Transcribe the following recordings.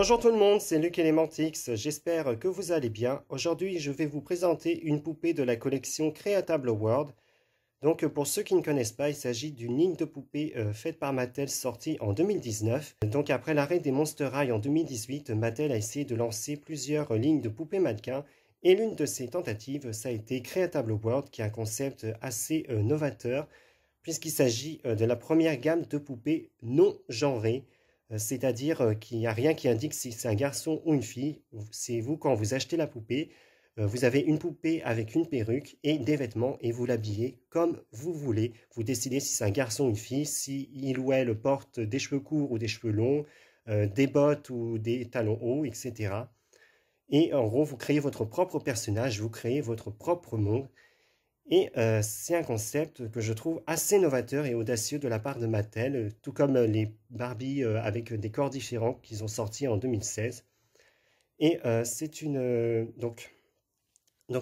Bonjour tout le monde, c'est Luc Elementix, j'espère que vous allez bien. Aujourd'hui, je vais vous présenter une poupée de la collection Creatable World. Donc pour ceux qui ne connaissent pas, il s'agit d'une ligne de poupées faite par Mattel sortie en 2019. Donc après l'arrêt des Monster High en 2018, Mattel a essayé de lancer plusieurs lignes de poupées mannequins. Et l'une de ces tentatives, ça a été Creatable World, qui est un concept assez novateur, puisqu'il s'agit de la première gamme de poupées non genrées. C'est-à-dire qu'il n'y a rien qui indique si c'est un garçon ou une fille. C'est vous, quand vous achetez la poupée, vous avez une poupée avec une perruque et des vêtements et vous l'habillez comme vous voulez. Vous décidez si c'est un garçon ou une fille, si il ou elle porte des cheveux courts ou des cheveux longs, des bottes ou des talons hauts, etc. Et en gros, vous créez votre propre personnage, vous créez votre propre monde. Et c'est un concept que je trouve assez novateur et audacieux de la part de Mattel, tout comme les Barbie avec des corps différents qu'ils ont sortis en 2016. Et c'est une... donc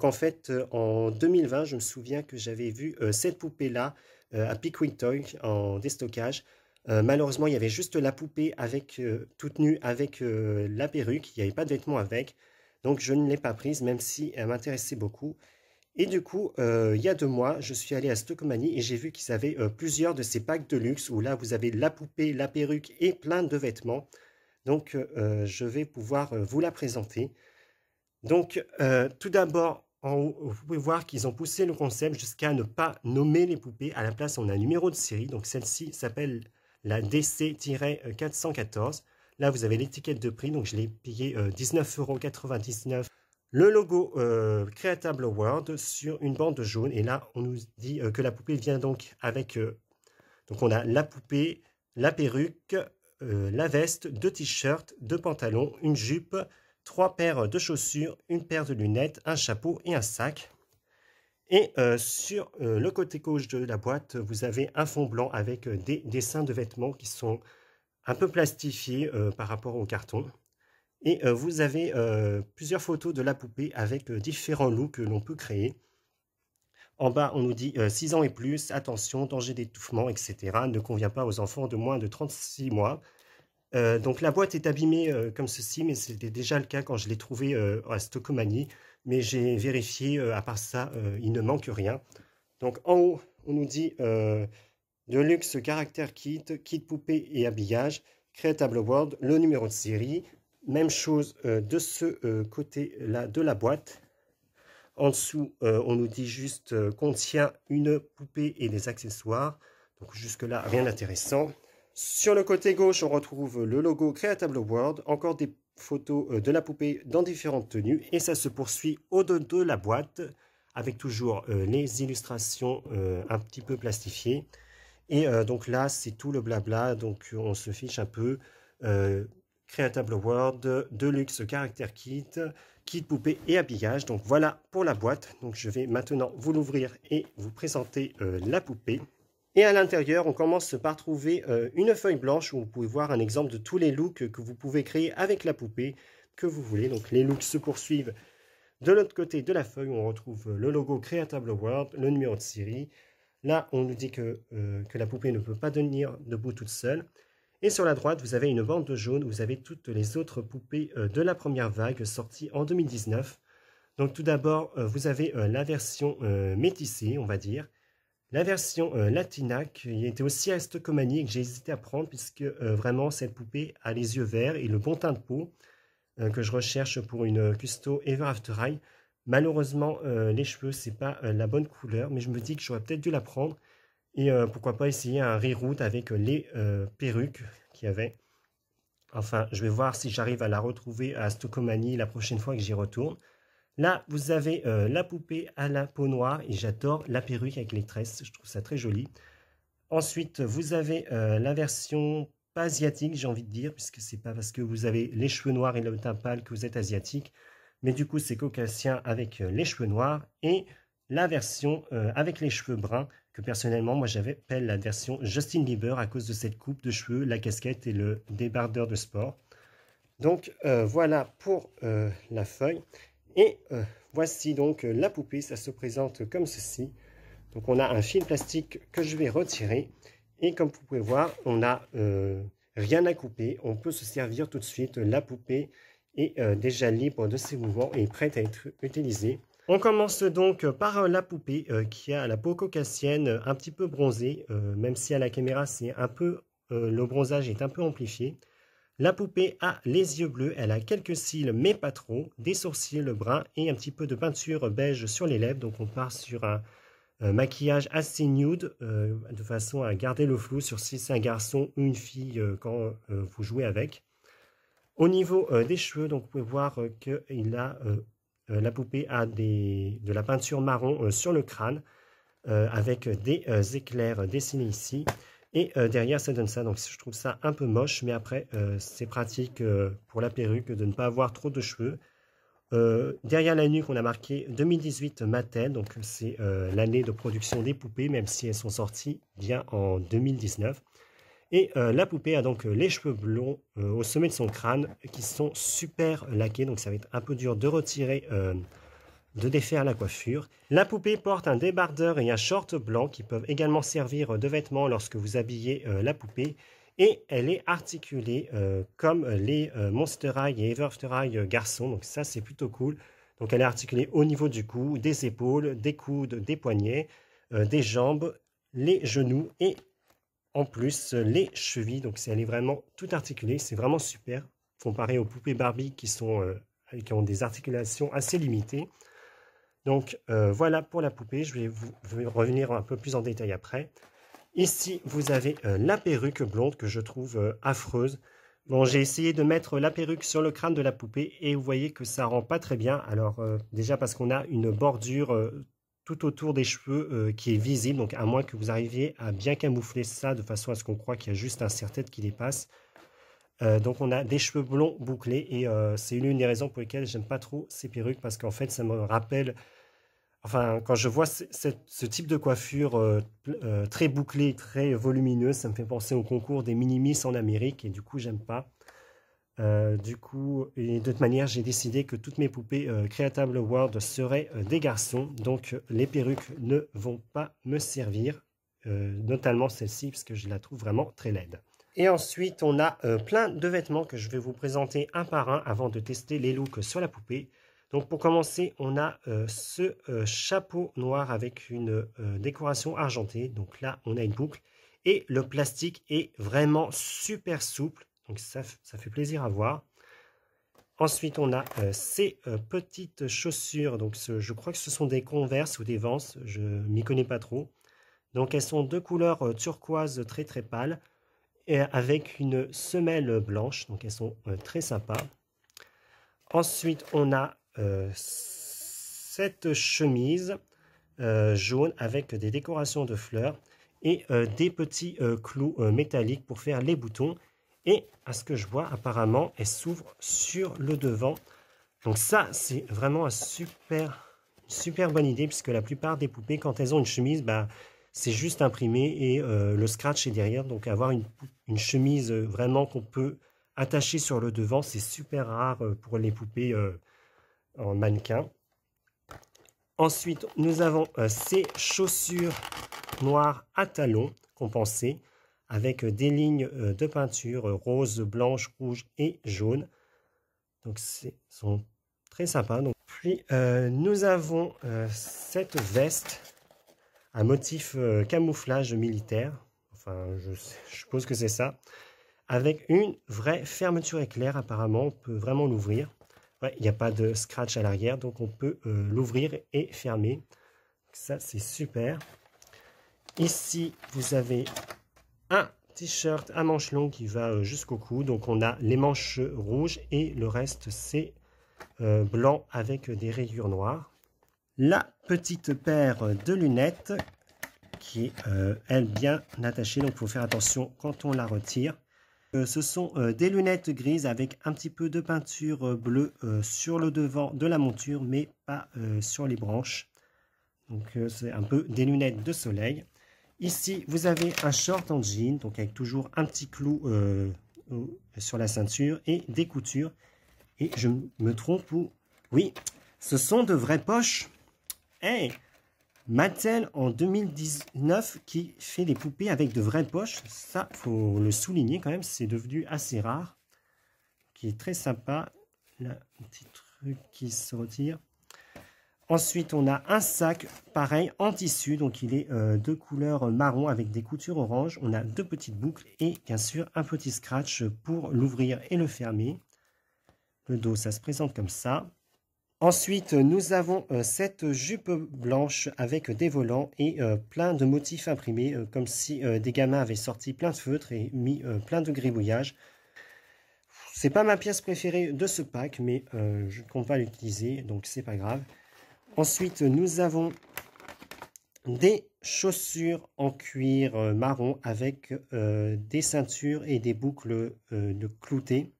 en fait, en 2020, je me souviens que j'avais vu cette poupée-là à Pickwick Toy en déstockage. Malheureusement, il y avait juste la poupée avec, toute nue avec la perruque, il n'y avait pas de vêtements avec. Donc je ne l'ai pas prise, même si elle m'intéressait beaucoup. Et du coup, il y a 2 mois, je suis allé à Stockomanie et j'ai vu qu'ils avaient plusieurs de ces packs de luxe où là, vous avez la poupée, la perruque et plein de vêtements. Donc, je vais pouvoir vous la présenter. Donc, tout d'abord, en haut, vous pouvez voir qu'ils ont poussé le concept jusqu'à ne pas nommer les poupées. À la place, on a un numéro de série. Donc, celle-ci s'appelle la DC-414. Là, vous avez l'étiquette de prix. Donc, je l'ai payé 19,99 €. Le logo Creatable World sur une bande jaune. Et là, on nous dit que la poupée vient donc avec... donc, on a la poupée, la perruque, la veste, 2 t-shirts, 2 pantalons, une jupe, 3 paires de chaussures, une paire de lunettes, un chapeau et un sac. Et sur le côté gauche de la boîte, vous avez un fond blanc avec des dessins de vêtements qui sont un peu plastifiés par rapport au carton. Et vous avez plusieurs photos de la poupée avec différents looks que l'on peut créer. En bas, on nous dit 6 ans et plus, attention, danger d'étouffement, etc. Ne convient pas aux enfants de moins de 36 mois. Donc la boîte est abîmée comme ceci, mais c'était déjà le cas quand je l'ai trouvée à Stockomanie. Mais j'ai vérifié, à part ça, il ne manque rien. Donc en haut, on nous dit Deluxe Caractère Kit, Kit poupée et habillage, Creatable World, le numéro de série. Même chose de ce côté-là de la boîte. En dessous, on nous dit juste contient une poupée et des accessoires. Donc jusque-là, rien d'intéressant. Sur le côté gauche, on retrouve le logo Creatable World. Encore des photos de la poupée dans différentes tenues. Et ça se poursuit au-dessus de la boîte avec toujours les illustrations un petit peu plastifiées. Et donc là, c'est tout le blabla. Donc on se fiche un peu. Creatable World, Deluxe Caractère Kit, Kit poupée et habillage. Donc voilà pour la boîte. Donc je vais maintenant vous l'ouvrir et vous présenter la poupée. Et à l'intérieur, on commence par trouver une feuille blanche où vous pouvez voir un exemple de tous les looks que vous pouvez créer avec la poupée que vous voulez. Donc les looks se poursuivent. De l'autre côté de la feuille, on retrouve le logo Creatable World, le numéro de série. Là, on nous dit que la poupée ne peut pas tenir debout toute seule. Et sur la droite, vous avez une bande jaune où vous avez toutes les autres poupées de la première vague sortie en 2019. Donc tout d'abord, vous avez la version métissée, on va dire. La version latina qui était aussi à Stockomanie et que j'ai hésité à prendre puisque vraiment cette poupée a les yeux verts et le bon teint de peau que je recherche pour une custo Ever After High. Malheureusement, les cheveux, c'est pas la bonne couleur, mais je me dis que j'aurais peut-être dû la prendre. Et pourquoi pas essayer un reroute avec les perruques qu'il y avait. Enfin, je vais voir si j'arrive à la retrouver à Stockomanie la prochaine fois que j'y retourne. Là, vous avez la poupée à la peau noire et j'adore la perruque avec les tresses. Je trouve ça très joli. Ensuite, vous avez la version pas asiatique, j'ai envie de dire, puisque c'est pas parce que vous avez les cheveux noirs et le teint pâle que vous êtes asiatique. Mais du coup, c'est caucasien avec les cheveux noirs et la version avec les cheveux bruns que personnellement, moi j'appelle la version Justin Bieber à cause de cette coupe de cheveux, la casquette et le débardeur de sport. Donc voilà pour la feuille. Et voici donc la poupée, ça se présente comme ceci. Donc on a un fil plastique que je vais retirer. Et comme vous pouvez voir, on a rien à couper, on peut se servir tout de suite, la poupée est déjà libre de ses mouvements et prête à être utilisée. On commence donc par la poupée qui a la peau caucasienne un petit peu bronzée, même si à la caméra c'est un peu, le bronzage est un peu amplifié. La poupée a les yeux bleus, elle a quelques cils mais pas trop, des sourcils bruns et un petit peu de peinture beige sur les lèvres. Donc on part sur un maquillage assez nude, de façon à garder le flou sur si c'est un garçon ou une fille quand vous jouez avec. Au niveau des cheveux, donc vous pouvez voir que la poupée a de la peinture marron sur le crâne, avec des éclairs dessinés ici. Et derrière, ça donne ça. Donc je trouve ça un peu moche, mais après, c'est pratique pour la perruque de ne pas avoir trop de cheveux. Derrière la nuque, on a marqué 2018 Mattel, donc c'est l'année de production des poupées, même si elles sont sorties bien en 2019. Et la poupée a donc les cheveux blonds au sommet de son crâne qui sont super laqués, donc ça va être un peu dur de retirer, de défaire la coiffure. La poupée porte un débardeur et un short blanc qui peuvent également servir de vêtements lorsque vous habillez la poupée. Et elle est articulée comme les Monster High et Ever After High garçons, donc ça c'est plutôt cool. Donc elle est articulée au niveau du cou, des épaules, des coudes, des poignets, des jambes, les genoux et en plus les chevilles. Donc elle est vraiment tout articulée, c'est vraiment super comparé aux poupées Barbie qui ont des articulations assez limitées. Donc voilà pour la poupée, je vais revenir un peu plus en détail après. Ici, vous avez la perruque blonde que je trouve affreuse. Bon, j'ai essayé de mettre la perruque sur le crâne de la poupée et vous voyez que ça rend pas très bien. Alors, déjà parce qu'on a une bordure tout autour des cheveux qui est visible. Donc, à moins que vous arriviez à bien camoufler ça de façon à ce qu'on croit qu'il y a juste un serre-tête qui dépasse. Donc, on a des cheveux blonds bouclés et c'est une des raisons pour lesquelles j'aime pas trop ces perruques parce qu'en fait, ça me rappelle... Enfin, quand je vois ce type de coiffure très bouclée, très volumineuse, ça me fait penser au concours des mini-miss en Amérique et du coup, j'aime pas. Du coup, et de toute manière, j'ai décidé que toutes mes poupées Creatable World seraient des garçons, donc les perruques ne vont pas me servir, notamment celle-ci, parce que je la trouve vraiment très laide. Et ensuite, on a plein de vêtements que je vais vous présenter un par un avant de tester les looks sur la poupée. Donc pour commencer, on a ce chapeau noir avec une décoration argentée. Donc là, on a une boucle. Et le plastique est vraiment super souple. Donc ça fait plaisir à voir. Ensuite, on a ces petites chaussures. Donc je crois que ce sont des Converse ou des Vans. Je ne m'y connais pas trop. Donc elles sont de couleur turquoise très très pâle. Et avec une semelle blanche. Donc elles sont très sympas. Ensuite, on a cette chemise jaune avec des décorations de fleurs et des petits clous métalliques pour faire les boutons. Et à ce que je vois, apparemment, elle s'ouvre sur le devant. Donc ça, c'est vraiment une super bonne idée puisque la plupart des poupées, quand elles ont une chemise, bah, c'est juste imprimé et le scratch est derrière. Donc avoir une chemise vraiment qu'on peut attacher sur le devant, c'est super rare pour les poupées en mannequin. Ensuite, nous avons ces chaussures noires à talons compensées avec des lignes de peinture rose, blanche, rouge et jaune. Donc, sont très sympas. Donc, puis, nous avons cette veste à motif camouflage militaire. Enfin, je suppose que c'est ça. Avec une vraie fermeture éclair, apparemment, on peut vraiment l'ouvrir. Ouais, il n'y a pas de scratch à l'arrière, donc on peut l'ouvrir et fermer. Donc ça, c'est super. Ici, vous avez un t-shirt à manches longues qui va jusqu'au cou. Donc on a les manches rouges et le reste, c'est blanc avec des rayures noires. La petite paire de lunettes qui est, elle, bien attachée. Donc il faut faire attention quand on la retire. Ce sont des lunettes grises avec un petit peu de peinture bleue sur le devant de la monture, mais pas sur les branches. Donc c'est un peu des lunettes de soleil. Ici, vous avez un short en jean, donc avec toujours un petit clou sur la ceinture et des coutures. Et je me trompe ou... Oui, ce sont de vraies poches. Hey, Mattel en 2019 qui fait des poupées avec de vraies poches. Ça, faut le souligner quand même, c'est devenu assez rare. Qui est très sympa. Là, un petit truc qui se retire. Ensuite, on a un sac, pareil, en tissu. Donc, il est de couleur marron avec des coutures orange. On a deux petites boucles et bien sûr un petit scratch pour l'ouvrir et le fermer. Le dos, ça se présente comme ça. Ensuite, nous avons cette jupe blanche avec des volants et plein de motifs imprimés, comme si des gamins avaient sorti plein de feutres et mis plein de gribouillages. C'est pas ma pièce préférée de ce pack, mais je compte pas l'utiliser, donc c'est pas grave. Ensuite, nous avons des chaussures en cuir marron avec des ceintures et des boucles de cloutés.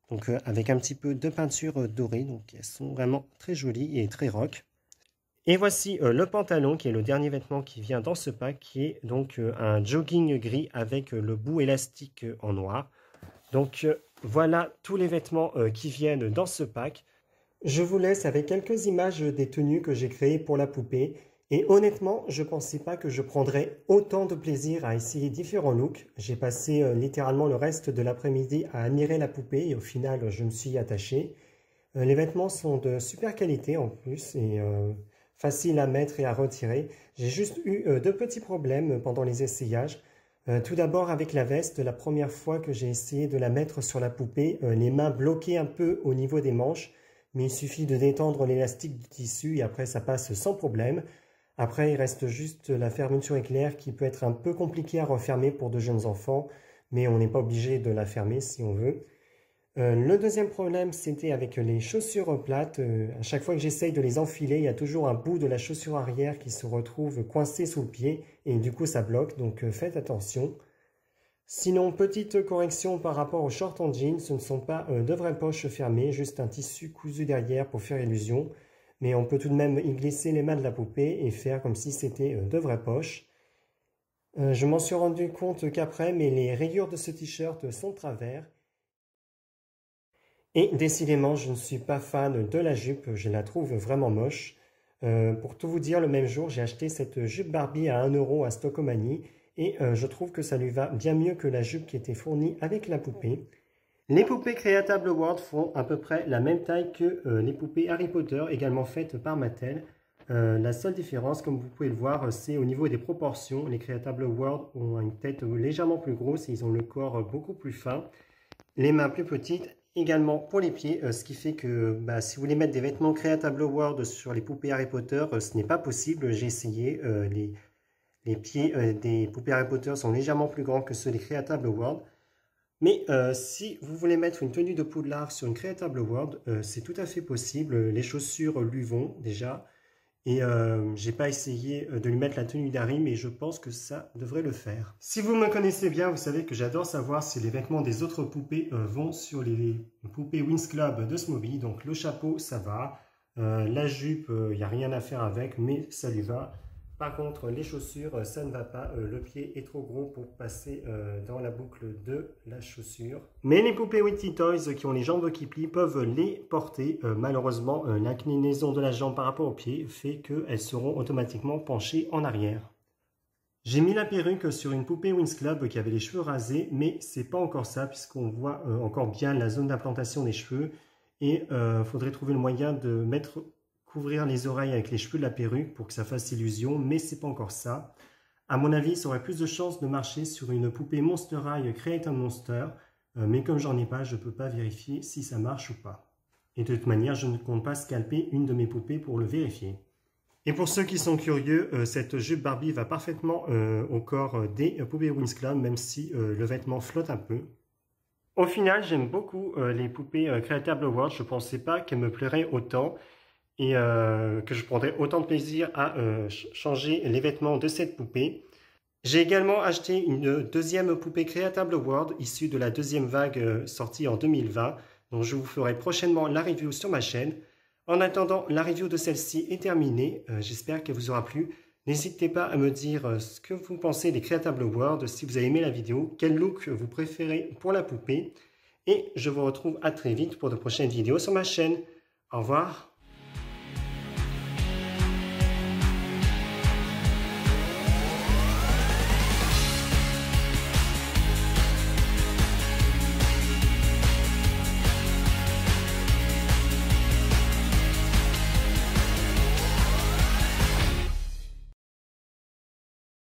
Donc avec un petit peu de peinture dorée, donc elles sont vraiment très jolies et très rock. Et voici le pantalon qui est le dernier vêtement qui vient dans ce pack, qui est donc un jogging gris avec le bout élastique en noir. Donc voilà tous les vêtements qui viennent dans ce pack. Je vous laisse avec quelques images des tenues que j'ai créées pour la poupée. Et honnêtement, je ne pensais pas que je prendrais autant de plaisir à essayer différents looks. J'ai passé littéralement le reste de l'après-midi à admirer la poupée et au final, je me suis attaché. Les vêtements sont de super qualité en plus et faciles à mettre et à retirer. J'ai juste eu de petits problèmes pendant les essayages. Tout d'abord avec la veste, la première fois que j'ai essayé de la mettre sur la poupée, les mains bloquaient un peu au niveau des manches, mais il suffit de détendre l'élastique du tissu et après ça passe sans problème. Après, il reste juste la fermeture éclair qui peut être un peu compliquée à refermer pour de jeunes enfants, mais on n'est pas obligé de la fermer si on veut. Le deuxième problème, c'était avec les chaussures plates. À chaque fois que j'essaye de les enfiler, il y a toujours un bout de la chaussure arrière qui se retrouve coincé sous le pied et du coup ça bloque, donc faites attention. Sinon, petite correction par rapport aux shorts en jean, ce ne sont pas de vraies poches fermées, juste un tissu cousu derrière pour faire illusion. Mais on peut tout de même y glisser les mains de la poupée et faire comme si c'était de vraies poches. Je m'en suis rendu compte qu'après, mais les rayures de ce t-shirt sont de travers. Et décidément, je ne suis pas fan de la jupe, je la trouve vraiment moche. Pour tout vous dire, le même jour, j'ai acheté cette jupe Barbie à 1 € à Stockomanie et je trouve que ça lui va bien mieux que la jupe qui était fournie avec la poupée. Les poupées Creatable World font à peu près la même taille que les poupées Harry Potter, également faites par Mattel. La seule différence, comme vous pouvez le voir, c'est au niveau des proportions. Les Creatable World ont une tête légèrement plus grosse et ils ont le corps beaucoup plus fin. Les mains plus petites, également pour les pieds, ce qui fait que si vous voulez mettre des vêtements Creatable World sur les poupées Harry Potter, ce n'est pas possible. J'ai essayé, les pieds des poupées Harry Potter sont légèrement plus grands que ceux des Creatable World. Mais si vous voulez mettre une tenue de Poudlard sur une Creatable World, c'est tout à fait possible. Les chaussures lui vont déjà. Et j'ai pas essayé de lui mettre la tenue d'Harry, mais je pense que ça devrait le faire. Si vous me connaissez bien, vous savez que j'adore savoir si les vêtements des autres poupées vont sur les poupées Winx Club de Smoby. Donc le chapeau, ça va. La jupe, il n'y a rien à faire avec, mais ça lui va. Par contre, les chaussures, ça ne va pas. Le pied est trop gros pour passer dans la boucle de la chaussure. Mais les poupées Winty Toys qui ont les jambes qui plient peuvent les porter. Malheureusement, l'inclinaison de la jambe par rapport au pied fait qu'elles seront automatiquement penchées en arrière. J'ai mis la perruque sur une poupée Winx Club qui avait les cheveux rasés, mais c'est pas encore ça puisqu'on voit encore bien la zone d'implantation des cheveux. Et il faudrait trouver le moyen de couvrir les oreilles avec les cheveux de la perruque pour que ça fasse illusion, mais c'est pas encore ça. À mon avis, ça aurait plus de chances de marcher sur une poupée Monster High Create a Monster, mais comme j'en ai pas, je peux pas vérifier si ça marche ou pas. Et de toute manière, je ne compte pas scalper une de mes poupées pour le vérifier. Et pour ceux qui sont curieux, cette jupe Barbie va parfaitement au corps des poupées Winx Club, même si le vêtement flotte un peu. Au final, j'aime beaucoup les poupées Creatable World. Je ne pensais pas qu'elles me plairaient autant et que je prendrais autant de plaisir à changer les vêtements de cette poupée. J'ai également acheté une deuxième poupée Creatable World issue de la deuxième vague sortie en 2020. Donc je vous ferai prochainement la review sur ma chaîne. En attendant, la review de celle-ci est terminée. J'espère qu'elle vous aura plu. N'hésitez pas à me dire ce que vous pensez des Creatable World, si vous avez aimé la vidéo, quel look vous préférez pour la poupée. Et je vous retrouve à très vite pour de prochaines vidéos sur ma chaîne. Au revoir.